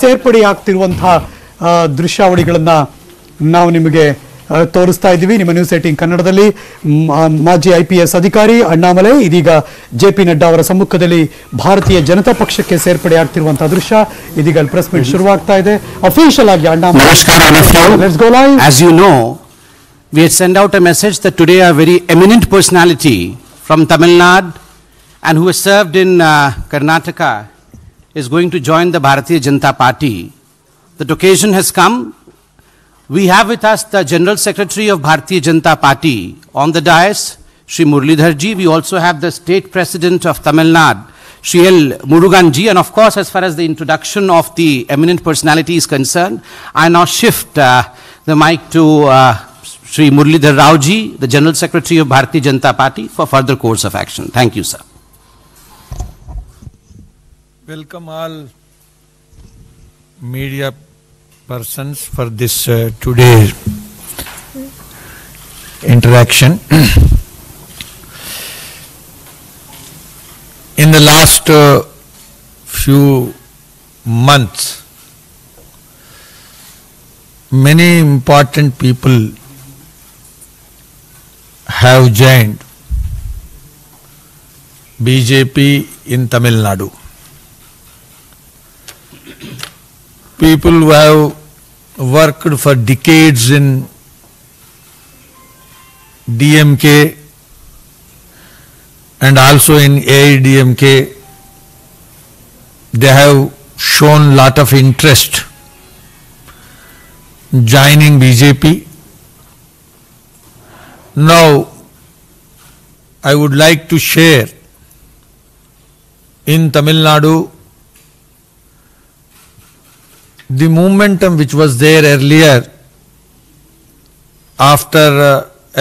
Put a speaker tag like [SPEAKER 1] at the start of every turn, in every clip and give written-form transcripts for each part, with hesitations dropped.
[SPEAKER 1] ಸೇರ್ಪಡೆಯಾಗ್ತಿರುವಂತಹ ದೃಶ್ಯಾವಳಿಗಳನ್ನು ನಾವು ನಿಮಗೆ ತೋರಿಸ್ತಾ ಇದ್ದೀವಿ. ನಿಮ್ಮ ನ್ಯೂಸ್ 18 ಕನ್ನಡದಲ್ಲಿ ಮಾಜಿ IPS ಅಧಿಕಾರಿ ಅಣ್ಣಾಮಲೈ ಇದೀಗ JP ನಡ್ಡಾ ಅವರ ಸಮ್ಮುಖದಲ್ಲಿ ಭಾರತೀಯ ಜನತಾ ಪಕ್ಷಕ್ಕೆ ಸೇರ್ಪಡೆಯಾಗ್ತಿರುವಂತಹ ದೃಶ್ಯ. ಇದೀಗ ಪ್ರೆಸ್ ಮೀಟ್ ಶುರುವಾಗ್ತಾ ಇದೆ. ಅಫಿಷಿಯಲ್ ಆಗಿ Annamalai. Let's go live.
[SPEAKER 2] As you know, we had sent out a message that today a very eminent personality from Tamil Nadu and who has served in Karnataka is going to join the Bharatiya Janata Party. That occasion has come. We have with us the General Secretary of Bharatiya Janata Party on the dais, Shri Muralidhar ji. We also have the State President of Tamil Nadu, Shri L. Murugan ji. And of course, as far as the introduction of the eminent personality is concerned, I now shift the mic to Shri Muralidhar Rao ji, the General Secretary of Bharatiya Janata Party, for further course of action. Thank you, sir.
[SPEAKER 3] Welcome all media persons for this today's interaction. In the last few months, many important people have joined BJP in Tamil Nadu. People who have worked for decades in DMK and also in AIDMK, they have shown lot of interest joining BJP. Now, I would like to share in Tamil Nadu the momentum which was there earlier after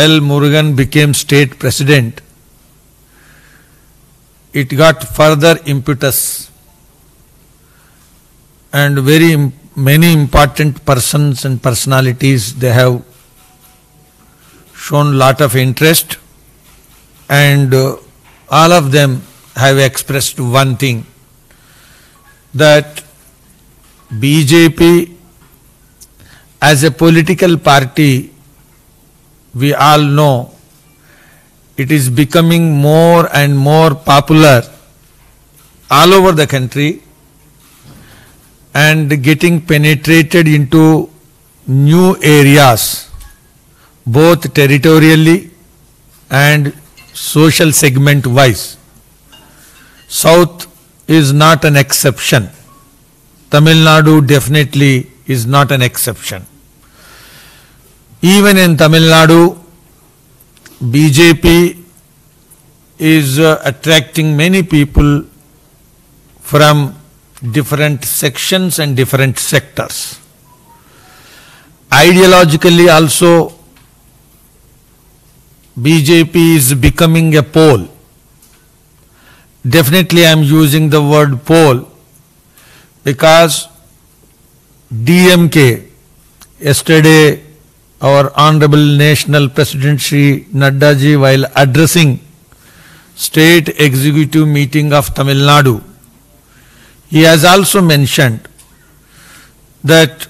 [SPEAKER 3] L. Murugan became state president. It got further impetus and many important persons and personalities, they have shown lot of interest, and all of them have expressed one thing, that BJP as a political party, we all know it is becoming more and more popular all over the country and getting penetrated into new areas, both territorially and social segment wise. South is not an exception. Tamil Nadu definitely is not an exception. Even in Tamil Nadu, BJP is attracting many people from different sections and different sectors. Ideologically also, BJP is becoming a pole. Definitely I am using the word pole because DMK, yesterday our Honorable National President Shri Nadda ji, while addressing State Executive Meeting of Tamil Nadu, he has also mentioned that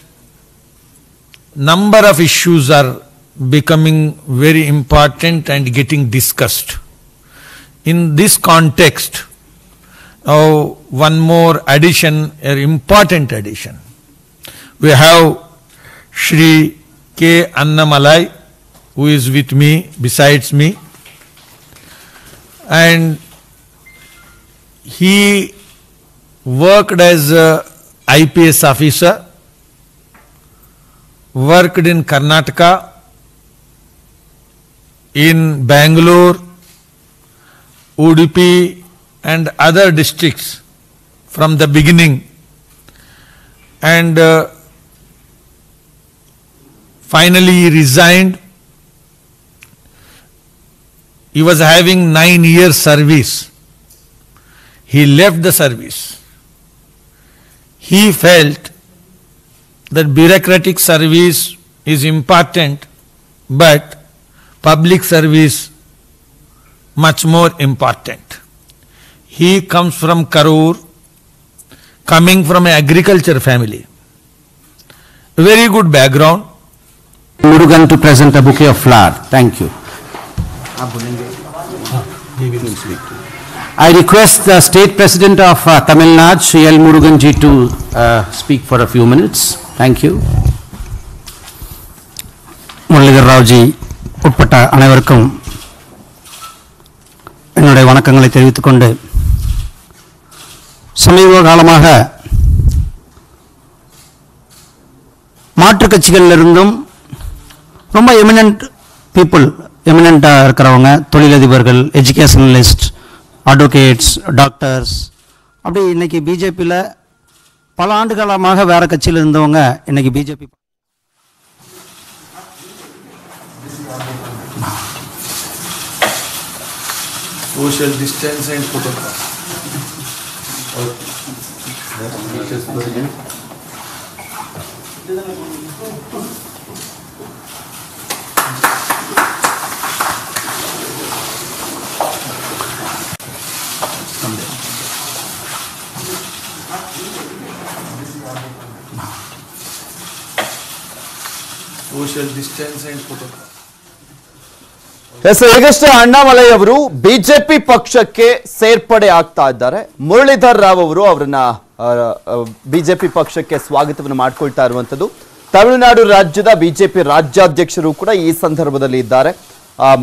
[SPEAKER 3] number of issues are becoming very important and getting discussed. In this context, now one more addition, an important addition. We have Shri K. Annamalai, who is with me, besides me, and he worked as a IPS officer, worked in Karnataka, in Bangalore, Udupi and other districts from the beginning, and finally he resigned. He was having 9 years service. He left the service. He felt that bureaucratic service is important, but public service much more important. He comes from Karur, coming from an agriculture family. Very good background.
[SPEAKER 2] Murugan to present a bouquet of flower. Thank you. I request the State President of Tamil Nadu, Sri L. Murugan ji, to speak for a few minutes. Thank you.
[SPEAKER 4] Muralidhar Raoji உட்பட்ட அனைவருக்கும் என்னுடைய வணக்கங்களை தெரிவித்துக் கொண்டு, சமீப காலமாக மாற்றுக் கட்சிகளிலிருந்தும் ரொம்ப எமினன்ட் பீப்புள், எமினண்டாக இருக்கிறவங்க, தொழிலதிபர்கள், எஜுகேஷனலிஸ்ட், அட்வொகேட்ஸ், டாக்டர்ஸ், அப்படி இன்னைக்கு பிஜேபியில் பல ஆண்டு காலமாக வேற கட்சியில் இருந்தவங்க இன்னைக்கு BJP
[SPEAKER 3] Social distance and protocol. Social distance and protocol.
[SPEAKER 5] Yes, ಈಗಷ್ಟೇ ಅಣ್ಣಾಮಲೈ ಅವರು ಬಿಜೆಪಿ ಪಕ್ಷಕ್ಕೆ ಸೇರ್ಪಡೆ ಆಗ್ತಾ ಇದ್ದಾರೆ. ಮುರಳೀಧರ್ ರಾವ್ ಅವರು ಅವರನ್ನ ಬಿಜೆಪಿ ಪಕ್ಷಕ್ಕೆ ಸ್ವಾಗತವನ್ನು ಮಾಡ್ಕೊಳ್ತಾ ಇರುವಂತದ್ದು. ತಮಿಳುನಾಡು ರಾಜ್ಯದ ಬಿಜೆಪಿ ರಾಜ್ಯಾಧ್ಯಕ್ಷರು ಕೂಡ ಈ ಸಂದರ್ಭದಲ್ಲಿ ಇದ್ದಾರೆ.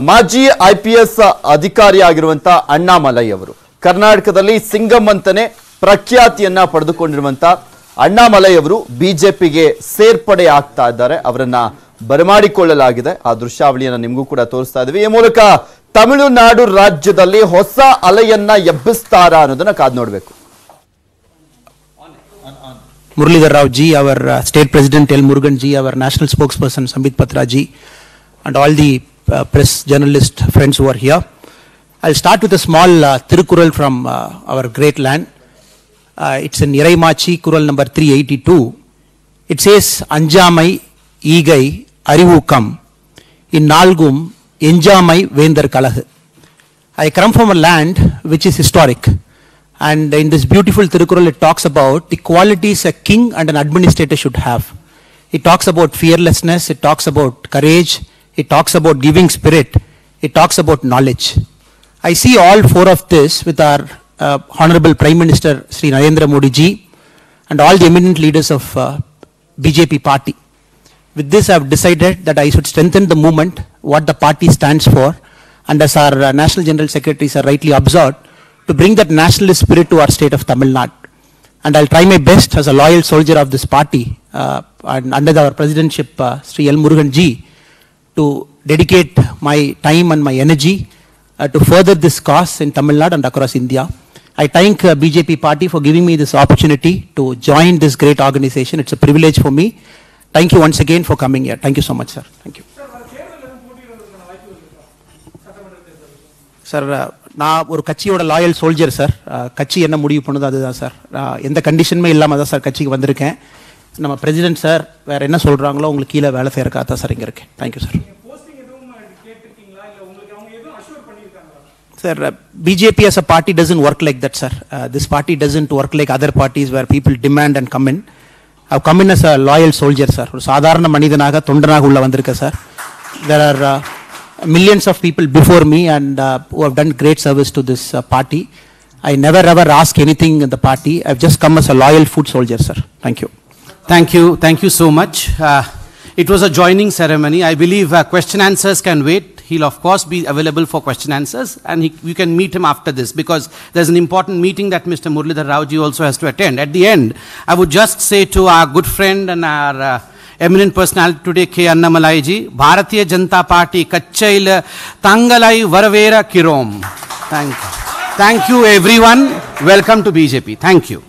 [SPEAKER 5] ಮಾಜಿ IPS ಅಧಿಕಾರಿ ಆಗಿರುವಂತ ಅಣ್ಣಾಮಲೈ ಅವರು ಕರ್ನಾಟಕದಲ್ಲಿ ಸಿಂಗಂ ಅಂತಾನೆ ಪ್ರಖ್ಯಾತಿಯನ್ನ ಪಡೆದುಕೊಂಡಿರುವಂತ ಅಣ್ಣಾಮಲೈ ಅವರು ಬಿಜೆಪಿಗೆ ಸೇರ್ಪಡೆ ಆಗ್ತಾ ಇದ್ದಾರೆ. ಅವರನ್ನ ಬರಮಾಡಿಕೊಳ್ಳಲಾಗಿದೆ. ಆ ದೃಶ್ಯಾವಳಿಯನ್ನು ನಿಮಗೂ ಕೂಡ ತೋರಿಸ್ತಾ ಇದ್ದೀವಿ. ಈ ಮೂಲಕ ತಮಿಳುನಾಡು ರಾಜ್ಯದಲ್ಲಿ ಹೊಸ ಅಲೆಯನ್ನ ಎಬ್ಬಿಸ್ತಾರಾ ಅನ್ನೋದನ್ನ ಕಾದು ನೋಡಬೇಕು.
[SPEAKER 6] Muralidhar Rao ji, our State President L. Murugan ji, our National Spokesperson Sambit Patra ji, and all the press journalist friends who are here. I'll start with a small Tirukural from our great land. It's in Iraimachi, Kural number 382. It says, Anjamai, Igai, Arivukam, in Nalgum, Enjamai, Vendar Kalahu. I come from a land which is historic. And in this beautiful Tirukural, it talks about the qualities a king and an administrator should have. It talks about fearlessness, it talks about courage, it talks about giving spirit, it talks about knowledge. I see all four of this with our Honorable Prime Minister Sri Narendra Modi ji and all the eminent leaders of BJP party. With this, I have decided that I should strengthen the movement, what the party stands for, and as our National General Secretaries are rightly observed, to bring that nationalist spirit to our state of Tamil Nadu. And I'll try my best as a loyal soldier of this party, and under our presidentship, Sri L. Murugan ji, to dedicate my time and my energy to further this cause in Tamil Nadu and across India. I thank BJP party for giving me this opportunity to join this great organization. It's a privilege for me. Thank you once again for coming here. Thank you so much, sir. Thank you. Sir, நான் ஒரு கட்சியோட loyal soldier sir. கட்சி என்ன முடிவு பண்ணுதோ அதுதான் sir. எந்த கண்டிஷனுமே இல்லாமல் தான் சார் கட்சிக்கு வந்திருக்கேன். நம்ம பிரசிடென்ட் சார் வேறு என்ன சொல்கிறாங்களோ உங்களுக்கு கீழே வேலை செய்யறக்காக தான் சார் இங்கே இருக்கேன். Thank you sir. Sir, BJP as a party doesn't work like that, sir. This party doesn't work like other parties where people demand and come in. I've come in as a loyal soldier, sir. ஒரு சாதாரண மனிதனாக தொண்டனாக உள்ள வந்திருக்கேன் sir. There are millions of people before me and who have done great service to this party. I never ever ask anything in the party. I've just come as a loyal foot soldier, sir. Thank you.
[SPEAKER 2] Thank you. Thank you so much. It was a joining ceremony. I believe question answers can wait. He'll of course be available for question answers, and you can meet him after this because there's an important meeting that Mr. Muralidhar Rao ji also has to attend. At the end, I would just say to our good friend and our eminent personality today, K. Annamalai ji, Bharatiya Janata Party Kachchail Tangalai Varavera Kirom. Thank you. Thank you everyone. Welcome to BJP. Thank you.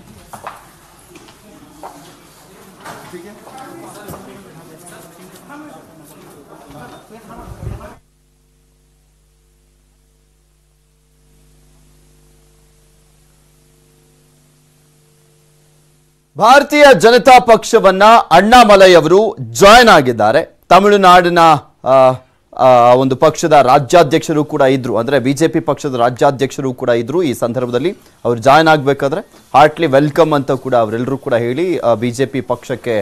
[SPEAKER 5] ಭಾರತೀಯ ಜನತಾ ಪಕ್ಷವನ್ನ ಅಣ್ಣಾಮಲೈ ಅವರು join ಆಗಿದ್ದಾರೆ. ತಮಿಳುನಾಡಿನ ಒಂದು ಪಕ್ಷದ ರಾಜ್ಯಾಧ್ಯಕ್ಷರು ಕೂಡ ಇದ್ರು, ಅಂದ್ರೆ ಬಿಜೆಪಿ ಪಕ್ಷದ ರಾಜ್ಯಾಧ್ಯಕ್ಷರು ಕೂಡ ಇದ್ರು. ಈ ಸಂದರ್ಭದಲ್ಲಿ ಅವ್ರು ಜಾಯ್ನ್ ಆಗ್ಬೇಕಾದ್ರೆ ಹಾರ್ಟ್ಲಿ ವೆಲ್ಕಮ್ ಅಂತ ಕೂಡ ಅವರೆಲ್ಲರೂ ಕೂಡ ಹೇಳಿ ಬಿಜೆಪಿ ಪಕ್ಷಕ್ಕೆ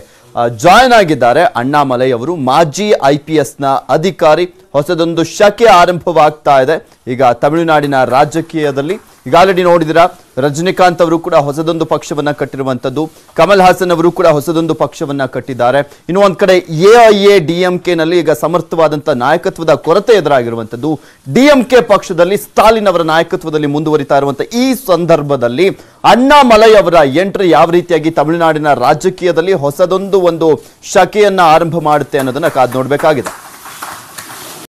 [SPEAKER 5] ಜಾಯ್ನ್ ಆಗಿದ್ದಾರೆ. ಅಣ್ಣಾಮಲೈ ಅವರು ಮಾಜಿ IPS ನ ಅಧಿಕಾರಿ. ಹೊಸದೊಂದು ಶಕೆ ಆರಂಭವಾಗ್ತಾ ಇದೆ ಈಗ ತಮಿಳುನಾಡಿನ ರಾಜಕೀಯದಲ್ಲಿ. ಈಗ ಆಲ್ರೆಡಿ ನೋಡಿದಿರಾ, ರಜನಿಕಾಂತ್ ಅವರು ಕೂಡ ಹೊಸದೊಂದು ಪಕ್ಷವನ್ನ ಕಟ್ಟಿರುವಂತದ್ದು, ಕಮಲ್ ಹಾಸನ್ ಅವರು ಕೂಡ ಹೊಸದೊಂದು ಪಕ್ಷವನ್ನ ಕಟ್ಟಿದ್ದಾರೆ. ಇನ್ನು ಒಂದ್ ಕಡೆ AIADMK ನಲ್ಲಿ ಈಗ ಸಮರ್ಥವಾದಂತಹ ನಾಯಕತ್ವದ ಕೊರತೆ ಎದುರಾಗಿರುವಂತದ್ದು. DMK ಪಕ್ಷದಲ್ಲಿ ಸ್ಟಾಲಿನ್ ಅವರ ನಾಯಕತ್ವದಲ್ಲಿ ಮುಂದುವರಿತಾ ಇರುವಂತಹ ಈ ಸಂದರ್ಭದಲ್ಲಿ ಅಣ್ಣಾಮಲೈ ಅವರ ಎಂಟ್ರಿ ಯಾವ ರೀತಿಯಾಗಿ ತಮಿಳುನಾಡಿನ ರಾಜಕೀಯದಲ್ಲಿ ಹೊಸದೊಂದು ಒಂದು ಶಕೆಯನ್ನ ಆರಂಭ ಮಾಡುತ್ತೆ ಅನ್ನೋದನ್ನ ಕಾದು ನೋಡ್ಬೇಕಾಗಿದೆ.